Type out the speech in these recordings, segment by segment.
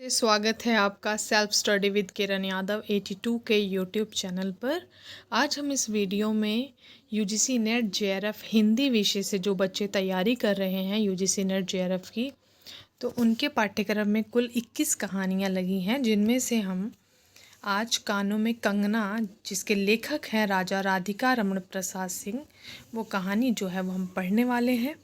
स्वागत है आपका self study with Kiran Yadav 82 के यूट्यूब चैनल पर। आज हम इस वीडियो में यूजीसी नेट जेआरएफ हिंदी विषय से जो बच्चे तैयारी कर रहे हैं यूजीसी नेट जेआरएफ की, तो उनके पाठ्यक्रम में कुल 21 कहानियाँ लगी हैं, जिनमें से हम आज कानों में कंगना, जिसके लेखक हैं राजा राधिका रमण प्रसाद सिंह, वो कहानी जो है वो हम पढ़ने वाले हैं।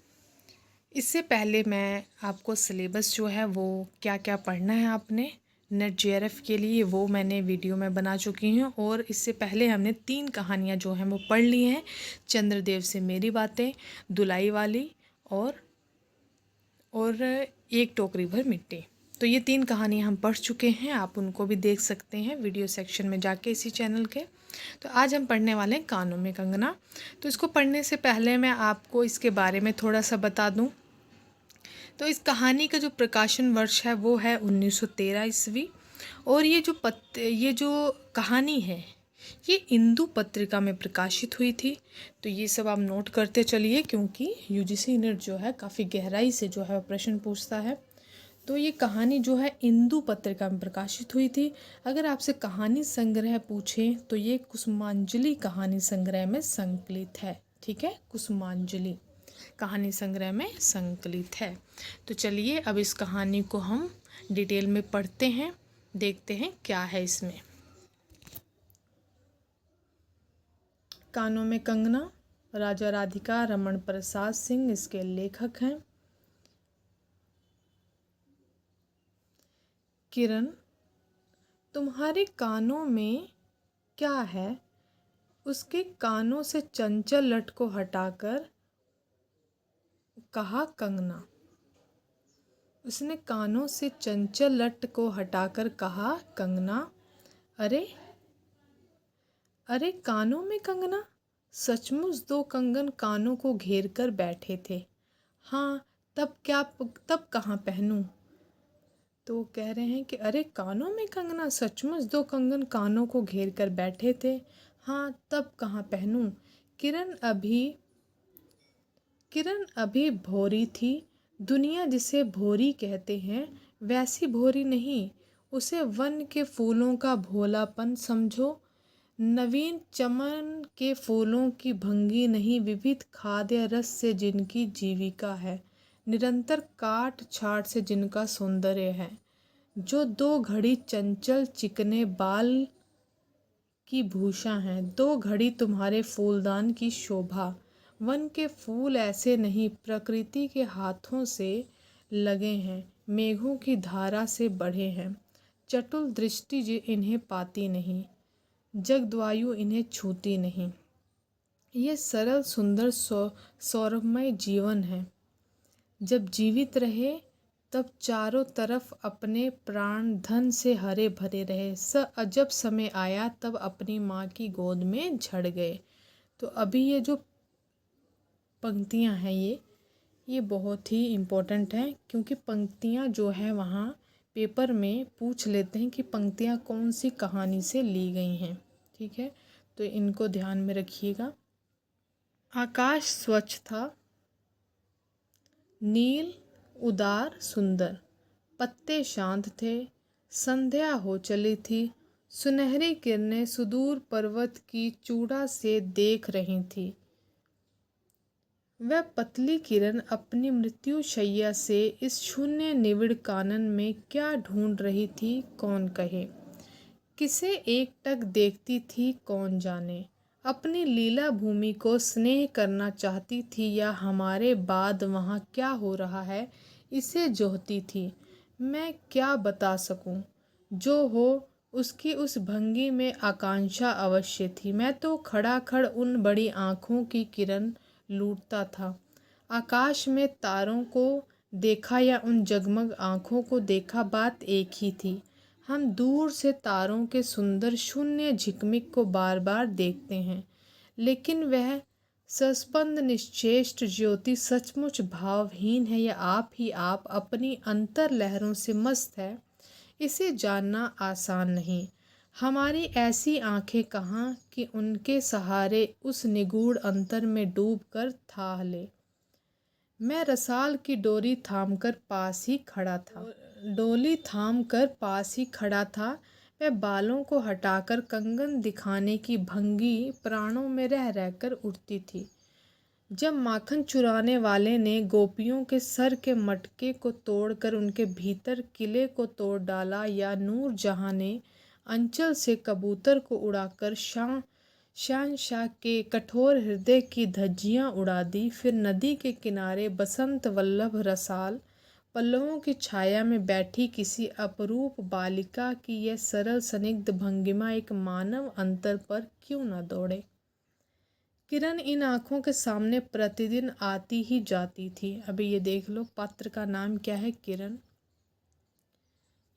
इससे पहले मैं आपको सिलेबस जो है वो क्या क्या पढ़ना है आपने नेट जेआरएफ के लिए, वो मैंने वीडियो में बना चुकी हूँ। और इससे पहले हमने 3 कहानियाँ जो हैं वो पढ़ ली हैं, चंद्रदेव से मेरी बातें, दुलाई वाली और एक टोकरी भर मिट्टी। तो ये 3 कहानियाँ हम पढ़ चुके हैं, आप उनको भी देख सकते हैं वीडियो सेक्शन में जाके इसी चैनल के। तो आज हम पढ़ने वाले हैं कानों में कंगना। तो इसको पढ़ने से पहले मैं आपको इसके बारे में थोड़ा सा बता दूं। तो इस कहानी का जो प्रकाशन वर्ष है वो है 1913 ईस्वी। और ये जो कहानी है ये इंदु पत्रिका में प्रकाशित हुई थी। तो ये सब आप नोट करते चलिए, क्योंकि यूजीसी नेट जो है काफ़ी गहराई से जो है प्रश्न पूछता है। तो ये कहानी जो है इंदु पत्रिका में प्रकाशित हुई थी। अगर आपसे कहानी संग्रह पूछें तो ये कुसुमांजलि कहानी संग्रह में संकलित है। ठीक है, कुसुमांजलि कहानी संग्रह में संकलित है। तो चलिए अब इस कहानी को हम डिटेल में पढ़ते हैं, देखते हैं क्या है इसमें। कानों में कंगना, राजा राधिका रमण प्रसाद सिंह इसके लेखक हैं। किरण, तुम्हारे कानों में क्या है? उसके कानों से चंचल लट को हटाकर कहा कंगना। उसने कानों से चंचल लट को हटाकर कहा कंगना। अरे अरे कानों में कंगना। सचमुच 2 कंगन कानों को घेर कर बैठे थे। हाँ, तब कहाँ पहनूं? तो वो कह रहे हैं कि अरे कानों में कंगना, सचमुच 2 कंगन कानों को घेर कर बैठे थे। हाँ, तब कहाँ पहनूं? किरण अभी भोरी थी। दुनिया जिसे भोरी कहते हैं वैसी भोरी नहीं। उसे वन के फूलों का भोलापन समझो। नवीन चमन के फूलों की भंगी नहीं, विविध खाद्य रस से जिनकी जीविका है, निरंतर काट छाट से जिनका सौंदर्य है, जो 2 घड़ी चंचल चिकने बाल की भूषा हैं, 2 घड़ी तुम्हारे फूलदान की शोभा। वन के फूल ऐसे नहीं, प्रकृति के हाथों से लगे हैं, मेघों की धारा से बढ़े हैं। चटुल दृष्टि इन्हें पाती नहीं, जगद्वायु इन्हें छूती नहीं। ये सरल सुंदर सौरभमय जीवन है। जब जीवित रहे तब चारों तरफ अपने प्राण धन से हरे भरे रहे। जब समय आया तब अपनी माँ की गोद में झड़ गए। तो अभी ये जो पंक्तियाँ हैं ये बहुत ही इम्पोर्टेंट हैं, क्योंकि पंक्तियाँ जो है वहाँ पेपर में पूछ लेते हैं कि पंक्तियाँ कौन सी कहानी से ली गई हैं। ठीक है, तो इनको ध्यान में रखिएगा। आकाश स्वच्छ था, नील उदार सुंदर, पत्ते शांत थे, संध्या हो चली थी, सुनहरी किरणें सुदूर पर्वत की चूड़ा से देख रही थी। वह पतली किरण अपनी मृत्यु शैया से इस शून्य निविड़ कानन में क्या ढूंढ रही थी कौन कहे। किसे एकटक देखती थी कौन जाने। अपनी लीला भूमि को स्नेह करना चाहती थी, या हमारे बाद वहाँ क्या हो रहा है इसे जोहती थी। मैं क्या बता सकूं? जो हो उसकी उस भंगी में आकांक्षा अवश्य थी। मैं तो खड़ा खड़ उन बड़ी आँखों की किरण लूटता था। आकाश में तारों को देखा या उन जगमग आँखों को देखा, बात एक ही थी। हम दूर से तारों के सुंदर शून्य झिकमिक को बार बार देखते हैं, लेकिन वह सस्पंद निश्चेष्ट ज्योति सचमुच भावहीन है, या आप ही आप अपनी अंतर लहरों से मस्त है, इसे जानना आसान नहीं। हमारी ऐसी आंखें कहाँ कि उनके सहारे उस निगूढ़ अंतर में डूब कर थाह ले। मैं रसाल की डोरी थामकर पास ही खड़ा था। डोली थाम कर पास ही खड़ा था। वह बालों को हटाकर कंगन दिखाने की भंगी प्राणों में रह रहकर उठती थी। जब माखन चुराने वाले ने गोपियों के सर के मटके को तोड़कर उनके भीतर किले को तोड़ डाला, या नूर जहाँ ने अंचल से कबूतर को उड़ाकर शहंशाह के कठोर हृदय की धज्जियां उड़ा दी, फिर नदी के किनारे बसंत वल्लभ रसाल पल्लवों की छाया में बैठी किसी अपरूप बालिका की यह सरल स्निग्ध भंगिमा एक मानव अंतर पर क्यों न दौड़े। किरण इन आँखों के सामने प्रतिदिन आती ही जाती थी। अभी ये देख लो, पात्र का नाम क्या है? किरण।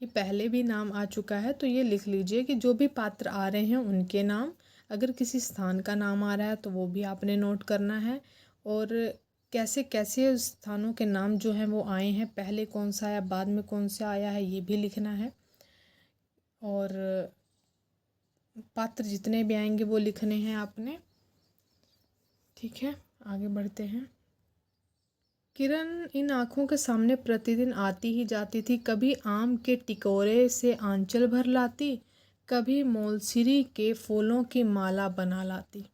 ये पहले भी नाम आ चुका है, तो ये लिख लीजिए कि जो भी पात्र आ रहे हैं उनके नाम। अगर किसी स्थान का नाम आ रहा है तो वो भी आपने नोट करना है, और कैसे कैसे स्थानों के नाम जो हैं वो आए हैं, पहले कौन सा आया बाद में कौन सा आया है, ये भी लिखना है। और पात्र जितने भी आएंगे वो लिखने हैं आपने। ठीक है, आगे बढ़ते हैं। किरण इन आँखों के सामने प्रतिदिन आती ही जाती थी। कभी आम के टिकोरे से आंचल भर लाती, कभी मोलसिरी के फूलों की माला बना लाती,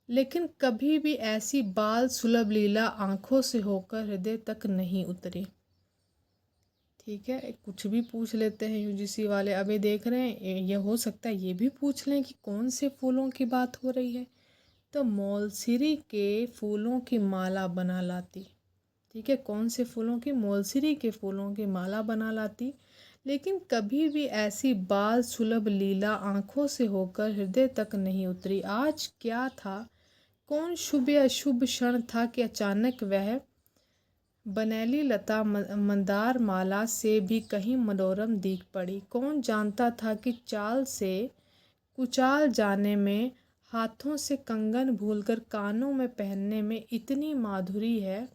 लेकिन कभी भी ऐसी बाल सुलभ लीला आंखों से होकर हृदय तक नहीं उतरी। ठीक है, कुछ भी पूछ लेते हैं यूजीसी वाले। अभी देख रहे हैं, ये हो सकता है ये भी पूछ लें कि कौन से फूलों की बात हो रही है, तो मोलसिरी के फूलों की माला बना लाती। ठीक है, कौन से फूलों की? मोलसिरी के फूलों की माला बना लाती, लेकिन कभी भी ऐसी बाल सुलभ लीला आंखों से होकर हृदय तक नहीं उतरी। आज क्या था? कौन शुभ या अशुभ क्षण था कि अचानक वह बनैली लता मंदार माला से भी कहीं मनोरम दिख पड़ी। कौन जानता था कि चाल से कुचाल जाने में, हाथों से कंगन भूलकर कानों में पहनने में इतनी माधुरी है,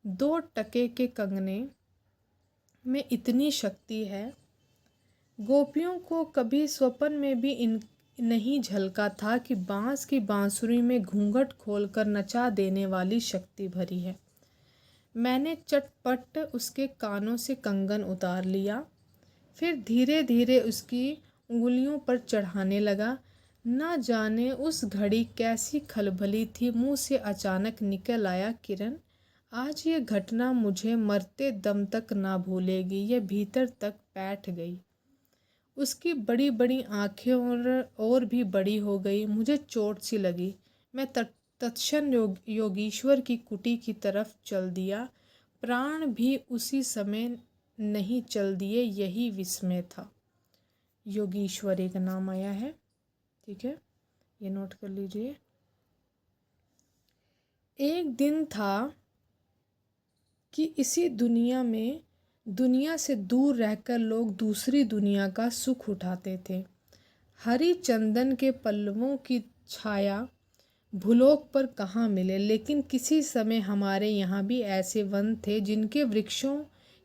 2 टके के कंगने में इतनी शक्ति है। गोपियों को कभी स्वप्न में भी नहीं झलका था कि बांस की बांसुरी में घूंघट खोलकर नचा देने वाली शक्ति भरी है। मैंने चटपट उसके कानों से कंगन उतार लिया, फिर धीरे धीरे उसकी उंगलियों पर चढ़ाने लगा। न जाने उस घड़ी कैसी खलबली थी, मुंह से अचानक निकल आया, किरण, आज ये घटना मुझे मरते दम तक ना भूलेगी। यह भीतर तक बैठ गई। उसकी बड़ी बड़ी आंखें और भी बड़ी हो गई। मुझे चोट सी लगी। मैं तत्क्षण योगीश्वर की कुटी की तरफ चल दिया। प्राण भी उसी समय नहीं चल दिए, यही विस्मय था। योगीश्वर एक नाम आया है, ठीक है, ये नोट कर लीजिए। एक दिन था कि इसी दुनिया में, दुनिया से दूर रहकर लोग दूसरी दुनिया का सुख उठाते थे। हरी चंदन के पल्लवों की छाया भूलोक पर कहाँ मिले, लेकिन किसी समय हमारे यहाँ भी ऐसे वन थे जिनके वृक्षों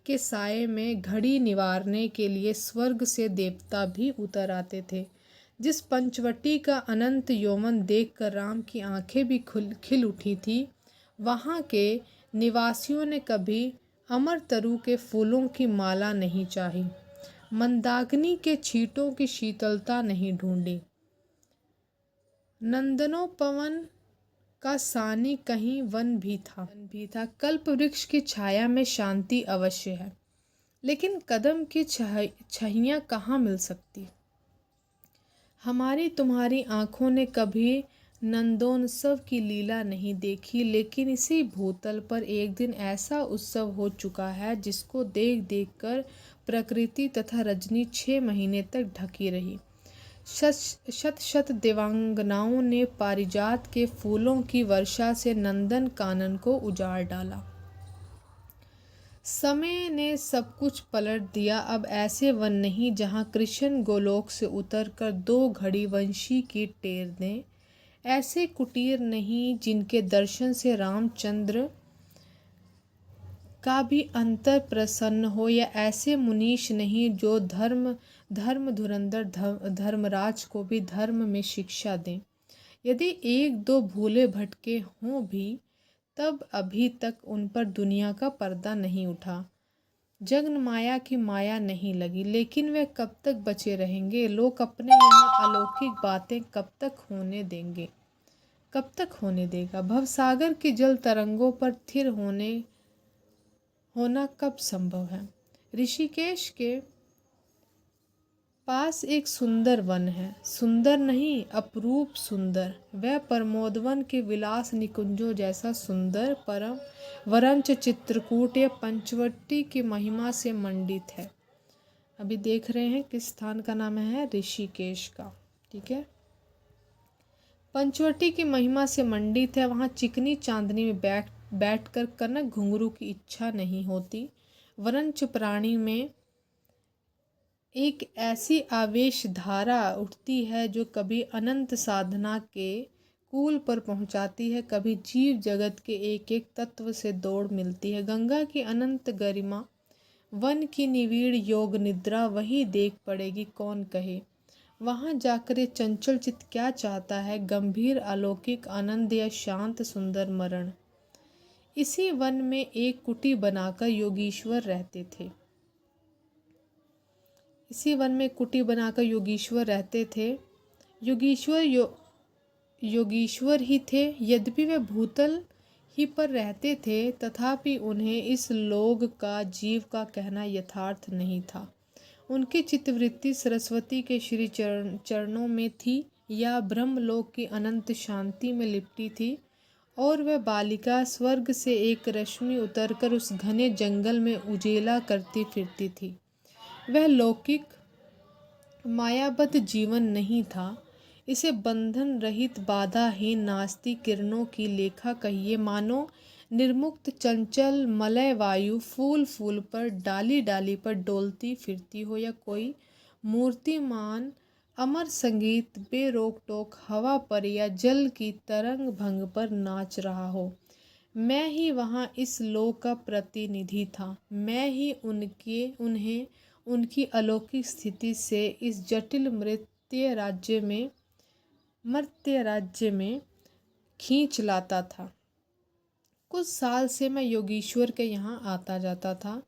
के साये में घड़ी निवारने के लिए स्वर्ग से देवता भी उतर आते थे। जिस पंचवटी का अनंत यौवन देखकर राम की आंखें भी खिल उठी थी, वहाँ के निवासियों ने कभी अमर तरु के फूलों की माला नहीं चाही, मंदाकिनी के छींटों की शीतलता नहीं ढूंढी, नंदनोपवन का सानी कहीं वन भी था। कल्प वृक्ष की छाया में शांति अवश्य है, लेकिन कदम की छहियाँ कहाँ मिल सकती। हमारी तुम्हारी आँखों ने कभी नंदोत्सव की लीला नहीं देखी, लेकिन इसी भूतल पर एक दिन ऐसा उत्सव हो चुका है जिसको देख देख कर प्रकृति तथा रजनी 6 महीने तक ढकी रही। शत शत देवांगनाओं ने पारिजात के फूलों की वर्षा से नंदन कानन को उजाड़ डाला। समय ने सब कुछ पलट दिया। अब ऐसे वन नहीं जहाँ कृष्ण गोलोक से उतरकर 2 घड़ी वंशी की टेर दें। ऐसे कुटीर नहीं जिनके दर्शन से रामचंद्र का भी अंतर प्रसन्न हो, या ऐसे मुनीश नहीं जो धर्म धुरंधर धर्मराज को भी धर्म में शिक्षा दें। यदि 1-2 भूले भटके हों भी, तब अभी तक उन पर दुनिया का पर्दा नहीं उठा। जगन माया की माया नहीं लगी, लेकिन वे कब तक बचे रहेंगे? लोग अपने यहाँ अलौकिक बातें कब तक होने देंगे? कब तक होने देगा? भवसागर के जल तरंगों पर स्थिर होना कब संभव है? ऋषिकेश के पास एक सुंदर वन है, सुंदर नहीं अपरूप सुंदर। वह प्रमोदवन के विलास निकुंजों जैसा सुंदर, परम वरंच चित्रकूट या पंचवटी की महिमा से मंडित है। अभी देख रहे हैं किस स्थान का नाम है? ऋषिकेश का। ठीक है, पंचवटी की महिमा से मंडित है। वहाँ चिकनी चांदनी में बैठ कर कनक घुंघरू की इच्छा नहीं होती। वरंच प्राणी में एक ऐसी आवेश धारा उठती है जो कभी अनंत साधना के कूल पर पहुंचाती है, कभी जीव जगत के एक एक तत्व से दौड़ मिलती है। गंगा की अनंत गरिमा, वन की निविड़ योग निद्रा वही देख पड़ेगी, कौन कहे। वहाँ जाकर ये चंचल चित्त क्या चाहता है? गंभीर अलौकिक आनंद या शांत सुंदर मरण? इसी वन में एक कुटी बनाकर योगीश्वर रहते थे। इसी वन में कुटी बनाकर योगीश्वर रहते थे। योगीश्वर ही थे। यद्यपि वे भूतल ही पर रहते थे, तथापि उन्हें इस लोक का जीव का कहना यथार्थ नहीं था। उनकी चित्तवृत्ति सरस्वती के श्री चरणों में थी या ब्रह्मलोक की अनंत शांति में लिपटी थी, और वह बालिका स्वर्ग से एक रश्मि उतरकर उस घने जंगल में उजेला करती फिरती थी। वह लौकिक मायाबद्ध जीवन नहीं था। इसे बंधन रहित बाधाहीन नास्ती किरणों की लेखा कहिए, मानो निर्मुक्त चंचल मलय वायु फूल फूल पर डाली डाली पर डोलती फिरती हो, या कोई मूर्तिमान अमर संगीत बेरोक टोक हवा पर या जल की तरंग भंग पर नाच रहा हो। मैं ही वहाँ इस लोक का प्रतिनिधि था। मैं ही उन्हें उनकी अलौकिक स्थिति से इस जटिल मर्त्य राज्य में खींच लाता था। कुछ साल से मैं योगीश्वर के यहाँ आता जाता था।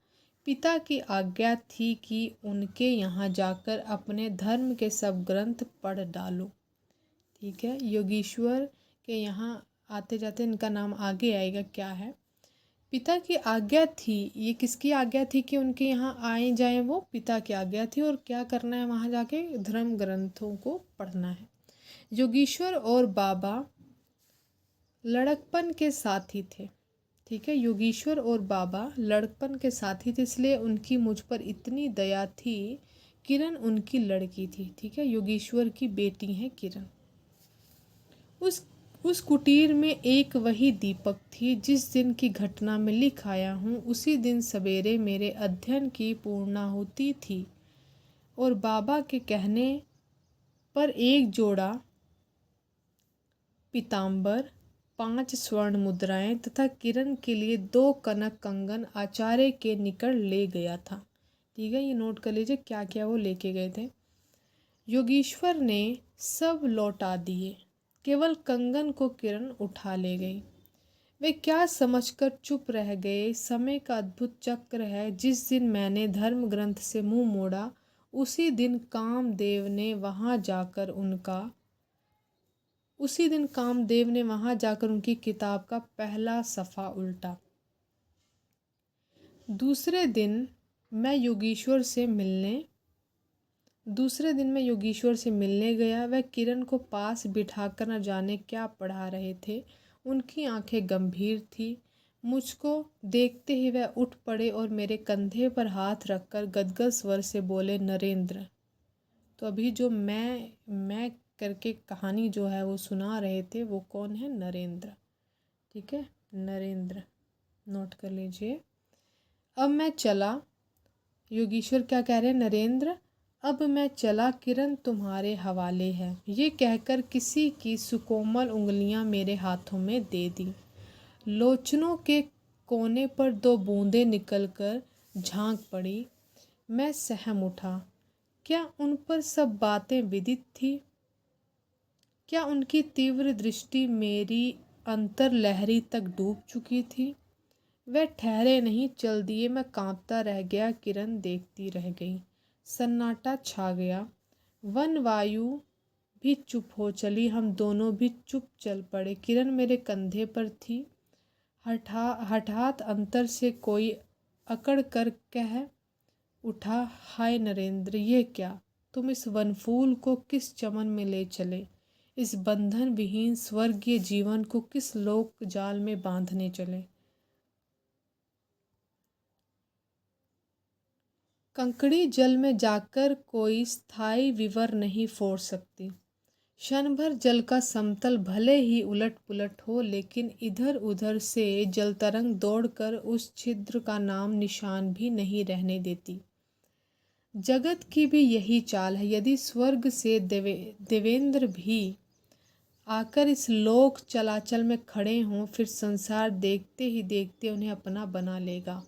पिता की आज्ञा थी कि उनके यहाँ जाकर अपने धर्म के सब ग्रंथ पढ़ डालूं। ठीक है, योगीश्वर के यहाँ आते जाते इनका नाम आगे आएगा क्या है। पिता की आज्ञा थी। ये किसकी आज्ञा थी कि उनके यहाँ आए जाएं? वो पिता की आज्ञा थी। और क्या करना है वहाँ जाके? धर्म ग्रंथों को पढ़ना है। योगीश्वर और बाबा लड़कपन के साथी थे। ठीक है, योगीश्वर और बाबा लड़कपन के साथी थे, इसलिए उनकी मुझ पर इतनी दया थी। किरण उनकी लड़की थी। ठीक है, योगीश्वर की बेटी है किरण। उस कुटीर में एक वही दीपक थी जिस दिन की घटना में लिख आया हूँ। उसी दिन सवेरे मेरे अध्ययन की पूर्णाहुति थी, और बाबा के कहने पर एक जोड़ा पीताम्बर, 5 स्वर्ण मुद्राएं तथा किरण के लिए 2 कनक कंगन आचार्य के निकट ले गया था। ठीक है, ये नोट कर लीजिए क्या क्या वो लेके गए थे। योगीश्वर ने सब लौटा दिए, केवल कंगन को किरण उठा ले गई। वे क्या समझकर चुप रह गए। समय का अद्भुत चक्र है। जिस दिन मैंने धर्म ग्रंथ से मुंह मोड़ा, उसी दिन कामदेव ने वहां जाकर उनकी किताब का पहला सफ़ा उल्टा। दूसरे दिन मैं योगीश्वर से मिलने गया। वह किरण को पास बिठाकर न जाने क्या पढ़ा रहे थे। उनकी आंखें गंभीर थी। मुझको देखते ही वह उठ पड़े और मेरे कंधे पर हाथ रखकर गदगद स्वर से बोले, नरेंद्र। तो अभी जो मैं करके कहानी जो है वो सुना रहे थे, वो कौन है? नरेंद्र। ठीक है, नरेंद्र नोट कर लीजिए। अब मैं चला। योगीश्वर क्या कह रहे हैं? नरेंद्र, अब मैं चला, किरण तुम्हारे हवाले है। ये कहकर किसी की सुकोमल उंगलियां मेरे हाथों में दे दी। लोचनों के कोने पर 2 बूंदें निकलकर झांक पड़ी। मैं सहम उठा। क्या उन पर सब बातें विदित थी? क्या उनकी तीव्र दृष्टि मेरी अंतर्लहरी तक डूब चुकी थी? वह ठहरे नहीं, चल दिए। मैं कांपता रह गया, किरण देखती रह गई। सन्नाटा छा गया। वन वायु भी चुप हो चली। हम दोनों भी चुप चल पड़े। किरण मेरे कंधे पर थी। हठात अंतर से कोई अकड़ कर कह उठा, हाय नरेंद्र, ये क्या? तुम इस वनफूल को किस चमन में ले चले? इस बंधन विहीन स्वर्गीय जीवन को किस लोक जाल में बांधने चले? कंकड़ी जल में जाकर कोई स्थायी विवर नहीं फोड़ सकती। क्षण भर जल का समतल भले ही उलट पुलट हो, लेकिन इधर उधर से जल तरंग दौड़कर उस छिद्र का नाम निशान भी नहीं रहने देती। जगत की भी यही चाल है। यदि स्वर्ग से देवेंद्र भी आकर इस लोक चलाचल में खड़े हों, फिर संसार देखते ही देखते उन्हें अपना बना लेगा।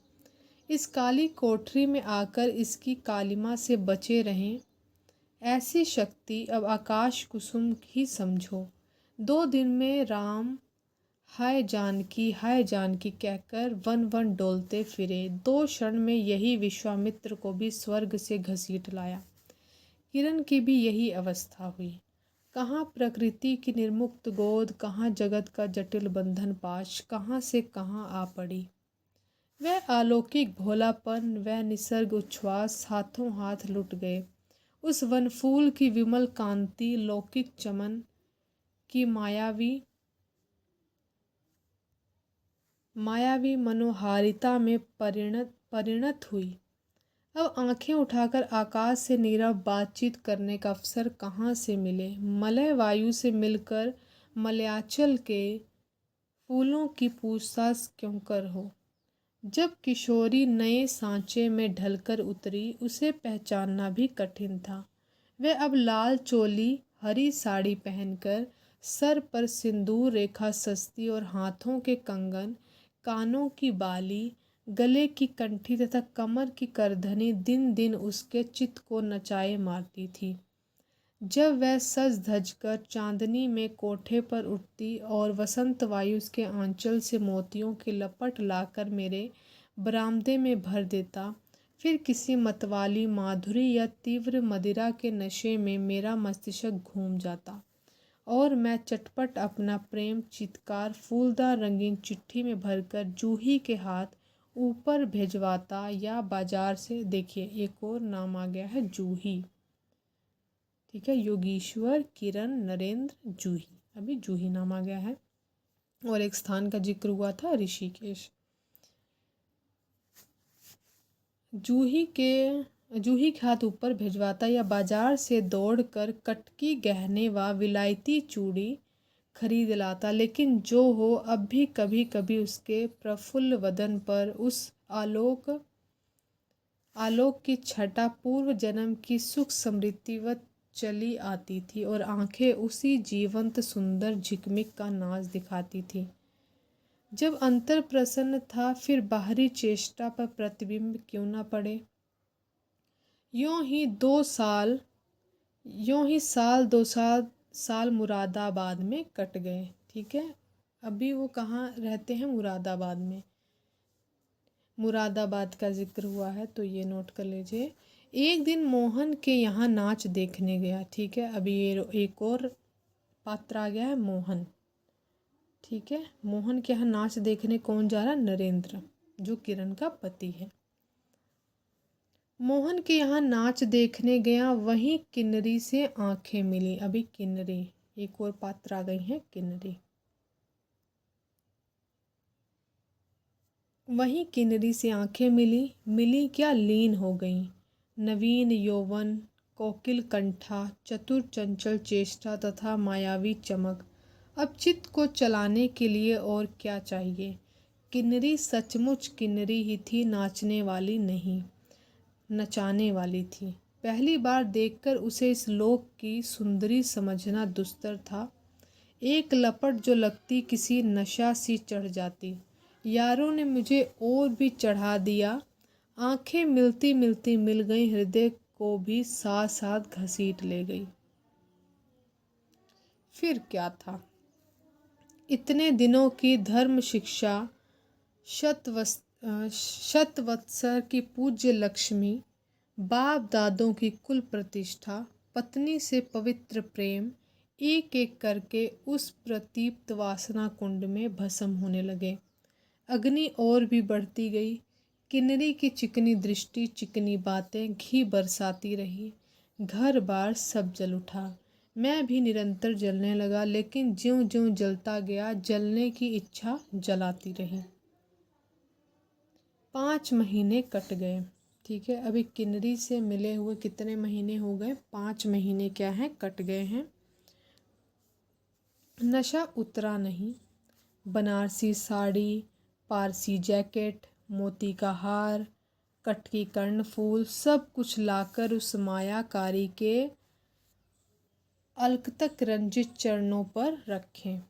इस काली कोठरी में आकर इसकी कालिमा से बचे रहें, ऐसी शक्ति अब आकाश कुसुम ही समझो। 2 दिन में राम हाय जानकी कहकर वन वन डोलते फिरे। 2 क्षण में यही विश्वामित्र को भी स्वर्ग से घसीट लाया। किरण की भी यही अवस्था हुई। कहाँ प्रकृति की निर्मुक्त गोद, कहाँ जगत का जटिल बंधन पाश, कहाँ से कहाँ आ पड़ी। वह अलौकिक भोलापन, वह निसर्ग उच्छ्वास हाथों हाथ लुट गए। उस वनफूल की विमल कांति लौकिक चमन की मायावी मनोहारिता में परिणत हुई। अब आंखें उठाकर आकाश से नीरव बातचीत करने का अवसर कहाँ से मिले? मलय वायु से मिलकर मलयाचल के फूलों की पूछताछ क्यों कर हो? जब किशोरी नए सांचे में ढलकर उतरी, उसे पहचानना भी कठिन था। वह अब लाल चोली, हरी साड़ी पहनकर, सर पर सिंदूर रेखा सस्ती और हाथों के कंगन, कानों की बाली, गले की कंठी तथा कमर की करधनी दिन दिन उसके चित्त को नचाए मारती थी। जब वह सज धज कर चांदनी में कोठे पर उठती और वसंत वायु उसके आंचल से मोतियों की लपट लाकर मेरे बरामदे में भर देता, फिर किसी मतवाली माधुरी या तीव्र मदिरा के नशे में मेरा मस्तिष्क घूम जाता और मैं चटपट अपना प्रेम चित्कार फूलदार रंगीन चिट्ठी में भरकर जूही के हाथ ऊपर भेजवाता या बाजार से, देखिए एक और नाम आ गया है, जूही। ठीक है, योगीश्वर, किरण, नरेंद्र, जूही। अभी जूही नाम आ गया है। और एक स्थान का जिक्र हुआ था, ऋषिकेश। जूही के हाथ ऊपर भिजवाता या बाजार से दौड़कर कटकी गहने व विलायती चूड़ी खरीद लाता, लेकिन जो हो, अब भी कभी कभी उसके प्रफुल्ल वदन पर उस आलोक की छटा पूर्व जन्म की सुख समृद्धिवत चली आती थी और आंखें उसी जीवंत सुंदर झिकमिक का नाच दिखाती थी। जब अंतर प्रसन्न था, फिर बाहरी चेष्टा पर प्रतिबिंब क्यों न पड़े। यूं ही साल 2 साल मुरादाबाद में कट गए। ठीक है, अभी वो कहाँ रहते हैं? मुरादाबाद में। मुरादाबाद का जिक्र हुआ है तो ये नोट कर लीजिए। एक दिन मोहन के यहाँ नाच देखने गया। ठीक है, अभी ये एक और पात्र आ गया है, मोहन। ठीक है, मोहन के यहाँ नाच देखने कौन जा रहा है? नरेंद्र, जो किरण का पति है। मोहन के यहाँ नाच देखने गया, वहीं किन्नरी से आंखें मिली। अभी किन्नरी, एक और पात्र आ गई है, किन्नरी। वहीं किन्नरी से आंखें मिली क्या, लीन हो गईं। नवीन यौवन, कोकिल कंठा, चतुर चंचल चेष्टा तथा मायावी चमक। अब चित्त को चलाने के लिए और क्या चाहिए? किन्नरी सचमुच किन्नरी ही थी, नाचने वाली नहीं, नचाने वाली थी। पहली बार देखकर उसे इस लोक की सुंदरी समझना दुस्तर था। एक लपट जो लगती किसी नशा सी चढ़ जाती। यारों ने मुझे और भी चढ़ा दिया। आंखें मिलती मिलती मिल गई, हृदय को भी साथ साथ घसीट ले गई। फिर क्या था? इतने दिनों की धर्म शिक्षा शतवत्सर की पूज्य लक्ष्मी, बाप दादों की कुल प्रतिष्ठा, पत्नी से पवित्र प्रेम एक एक करके उस प्रदीप्त वासना कुंड में भस्म होने लगे। अग्नि और भी बढ़ती गई। किन्नरी की चिकनी दृष्टि, चिकनी बातें घी बरसाती रही। घर बार सब जल उठा। मैं भी निरंतर जलने लगा, लेकिन ज्यों ज्यों जलता गया, जलने की इच्छा जलाती रही। 5 महीने कट गए। ठीक है, अभी किन्नरी से मिले हुए कितने महीने हो गए? 5 महीने क्या हैं, कट गए हैं। नशा उतरा नहीं। बनारसी साड़ी, पारसी जैकेट, मोती का हार, कटकी कर्णफूल, सब कुछ लाकर उस मायाकारी के अलकतक रंजित चरणों पर रखें।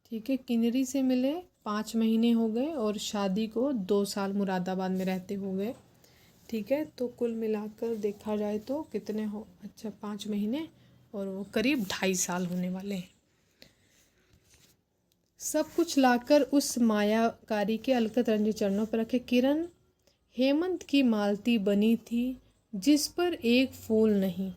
ठीक है, किन्नरी से मिले 5 महीने हो गए और शादी को 2 साल मुरादाबाद में रहते हो गए। ठीक है, तो कुल मिलाकर देखा जाए तो कितने हो, अच्छा 5 महीने और वो करीब 2.5 साल होने वाले हैं। सब कुछ लाकर उस मायाकारी के अलकत रंजित चरणों पर रखे। किरण हेमंत की मालती बनी थी, जिस पर एक फूल नहीं,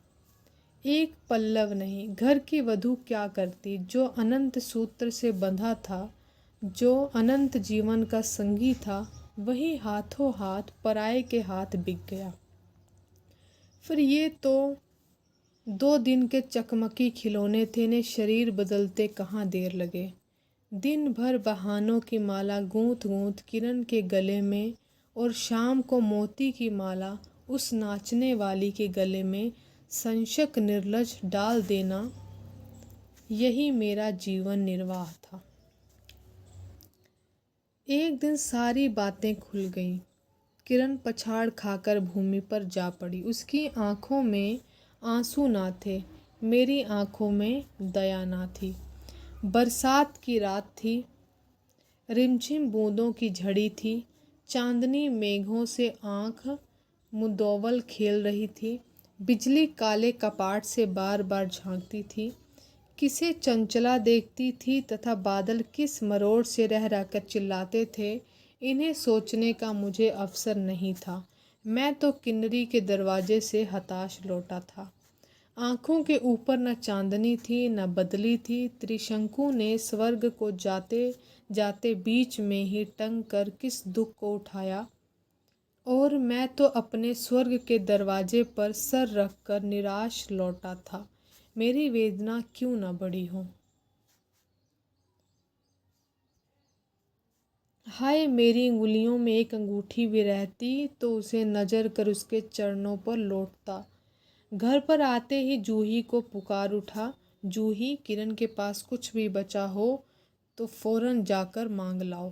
एक पल्लव नहीं। घर की वधू क्या करती? जो अनंत सूत्र से बंधा था, जो अनंत जीवन का संगी था, वही हाथों हाथ पराये के हाथ बिक गया। फिर ये तो 2 दिन के चकमकी खिलौने थे, ने शरीर बदलते कहाँ देर लगे। दिन भर बहानों की माला गूंथ गूंथ किरण के गले में, और शाम को मोती की माला उस नाचने वाली के गले में संशक निर्लज डाल देना, यही मेरा जीवन निर्वाह था। एक दिन सारी बातें खुल गईं। किरण पछाड़ खाकर भूमि पर जा पड़ी। उसकी आंखों में आंसू ना थे, मेरी आंखों में दया ना थी। बरसात की रात थी, रिमझिम बूंदों की झड़ी थी। चांदनी मेघों से आंख मुदौवल खेल रही थी। बिजली काले कपाट से बार बार झांकती थी, किसे चंचला देखती थी, तथा बादल किस मरोड़ से रह रहकर चिल्लाते थे, इन्हें सोचने का मुझे अवसर नहीं था। मैं तो किन्नरी के दरवाजे से हताश लौटा था। आँखों के ऊपर न चांदनी थी, न बदली थी। त्रिशंकु ने स्वर्ग को जाते जाते बीच में ही टंग कर किस दुख को उठाया, और मैं तो अपने स्वर्ग के दरवाजे पर सर रखकर निराश लौटा था। मेरी वेदना क्यों न बड़ी हो। हाय, मेरी अंगुलियों में एक अंगूठी भी रहती तो उसे नजर कर उसके चरणों पर लौटता। घर पर आते ही जूही को पुकार उठा, जूही, किरण के पास कुछ भी बचा हो तो फौरन जाकर मांग लाओ।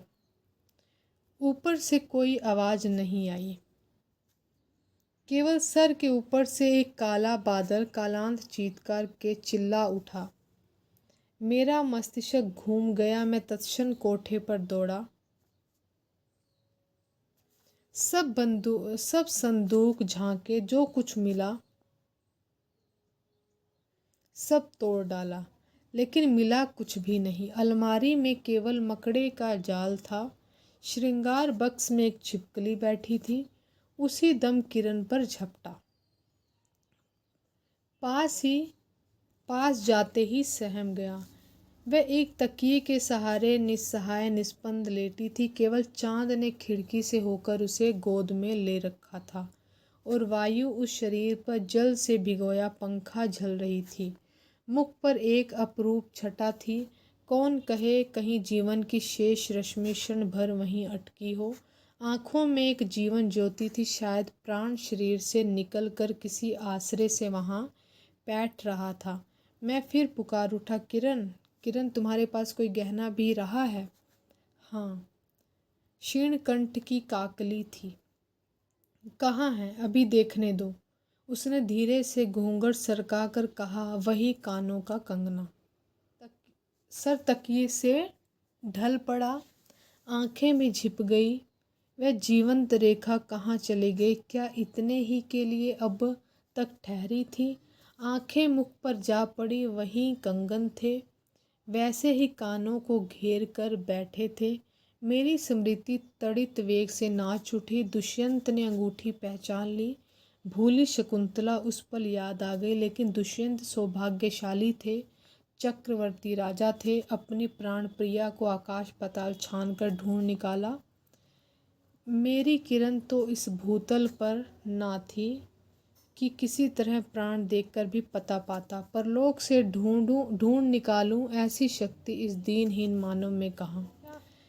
ऊपर से कोई आवाज नहीं आई, केवल सर के ऊपर से एक काला बादल कालांत चीत्कार के चिल्ला उठा। मेरा मस्तिष्क घूम गया। मैं तत्क्षण कोठे पर दौड़ा। सब संदूक झांके, जो कुछ मिला सब तोड़ डाला, लेकिन मिला कुछ भी नहीं। अलमारी में केवल मकड़े का जाल था। श्रृंगार बक्स में एक छिपकली बैठी थी। उसी दम किरण पर झपटा। पास जाते ही सहम गया। वह एक तकिए के सहारे निस्सहाय निस्पंद लेटी थी। केवल चांद ने खिड़की से होकर उसे गोद में ले रखा था, और वायु उस शरीर पर जल से भिगोया पंखा झल रही थी। मुख पर एक अपरूप छटा थी। कौन कहे कहीं जीवन की शेष रश्मि क्षण भर वहीं अटकी हो। आंखों में एक जीवन ज्योति थी, शायद प्राण शरीर से निकलकर किसी आश्रय से वहां बैठ रहा था। मैं फिर पुकार उठा, किरण, किरण, तुम्हारे पास कोई गहना भी रहा है? हाँ, क्षीण कंठ की काकली थी। कहाँ है? अभी देखने दो। उसने धीरे से घूंघट सरका कर कहा, वही कानों का कंगना। सर तकिए से ढल पड़ा, आंखें भी झिप गई। वह जीवंत रेखा कहाँ चली गई? क्या इतने ही के लिए अब तक ठहरी थी? आंखें मुख पर जा पड़ी, वहीं कंगन थे, वैसे ही कानों को घेर कर बैठे थे। मेरी स्मृति तड़ित वेग से नाच उठी। दुष्यंत ने अंगूठी पहचान ली। भूली शकुंतला उस पल याद आ गई। लेकिन दुष्यंत सौभाग्यशाली थे, चक्रवर्ती राजा थे। अपनी प्राण प्रिया को आकाश पाताल छान कर ढूंढ निकाला। मेरी किरण तो इस भूतल पर ना थी कि किसी तरह प्राण देखकर भी पता पाता। परलोक से ढूंढ निकालूं ऐसी शक्ति इस दीनहीन मानव में कहाँ।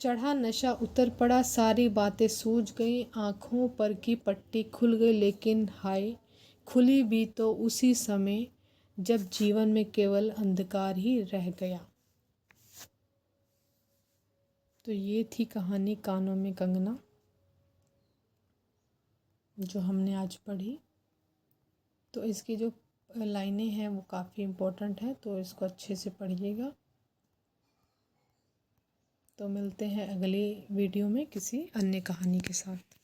चढ़ा नशा उतर पड़ा, सारी बातें सूझ गईं। आँखों पर की पट्टी खुल गई, लेकिन हाय, खुली भी तो उसी समय जब जीवन में केवल अंधकार ही रह गया। तो ये थी कहानी कानों में कंगना, जो हमने आज पढ़ी। तो इसकी जो लाइनें हैं वो काफ़ी इम्पोर्टेंट है, तो इसको अच्छे से पढ़िएगा। तो मिलते हैं अगली वीडियो में किसी अन्य कहानी के साथ।